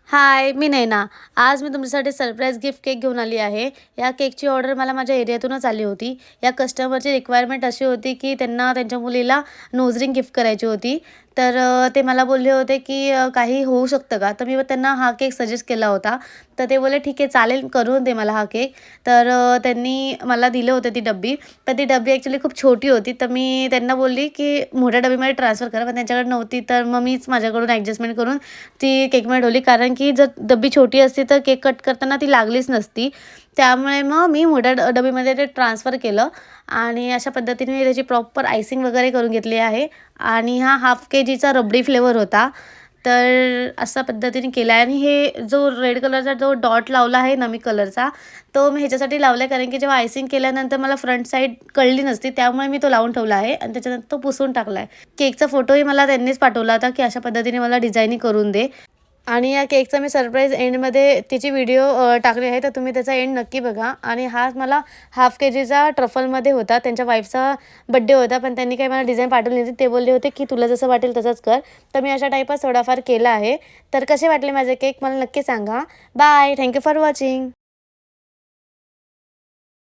हाय, मी नैना. आज मी तुमच्यासाठी surprise gift cake घेऊन आली आहे. या केकची ऑर्डर मला माझ्या एरियातूनच आली होती. या कस्टमरची रिक्वायरमेंट अशी होती, की त्यांना त्यांच्या मुलीला नोज रिंग गिफ्ट करायची होती. तर ते मला बोलले होते, की काही होऊ शकतं का? तर मी त्यांना हा केक सजेस्ट केला होता. तर ते बोलले, "ठीक आहे, चालेल, करून दे मला हा केक." तर त्यांनी मला दिलं होतं ती डब्बी. पण ती डब्बी ॲक्चुअली खूप छोटी होती. तर मी त्यांना बोलली, की मोठ्या डब्बीमध्ये ट्रान्सफर करा. पण त्यांच्याकडे नव्हती. तर मग मीच माझ्याकडून ॲडजस्टमेंट करून ती केकमध्ये ठेवली. कारण की जर डब्बी छोटी असती तर केक कट करताना ती लागलीच नसती. त्यामुळे मग मी मोठ्या डब्बीमध्ये ते ट्रान्सफर केलं आणि अशा पद्धतीने मी त्याची प्रॉपर आयसिंग वगैरे करून घेतली आहे. आणि हा हाफ केजीचा रबडी फ्लेवर होता. तर अशा पद्धतीने केला आहे आणि हे जो रेड कलरचा जो डॉट लावला आहे ना मी कलरचा, तो मी ह्याच्यासाठी लावला आहे कारण की जेव्हा आयसिंग केल्यानंतर मला फ्रंट साईड कळली नसती. त्यामुळे मी तो लावून ठेवला आहे आणि त्याच्यानंतर तो पुसून टाकला आहे. केकचा फोटोही मला त्यांनीच पाठवला होता, की अशा पद्धतीने मला डिझायनिंग करून दे. आणि या केकचा मी सरप्राईज एंडमध्ये तिची व्हिडिओ टाकली आहे, तर तुम्ही त्याचा एंड नक्की बघा. आणि हा मला हाफ केजीचा ट्रफलमध्ये होता. त्यांच्या वाईफचा बड्डे होता, पण त्यांनी काही मला डिझाईन पाठवली नव्हती. ते बोलले होते, की तुला जसं वाटेल तसंच कर. तर मी अशा टाईपच थोडाफार केला आहे. तर कसे वाटले माझे केक मला नक्की सांगा. Bye. Thank you for watching.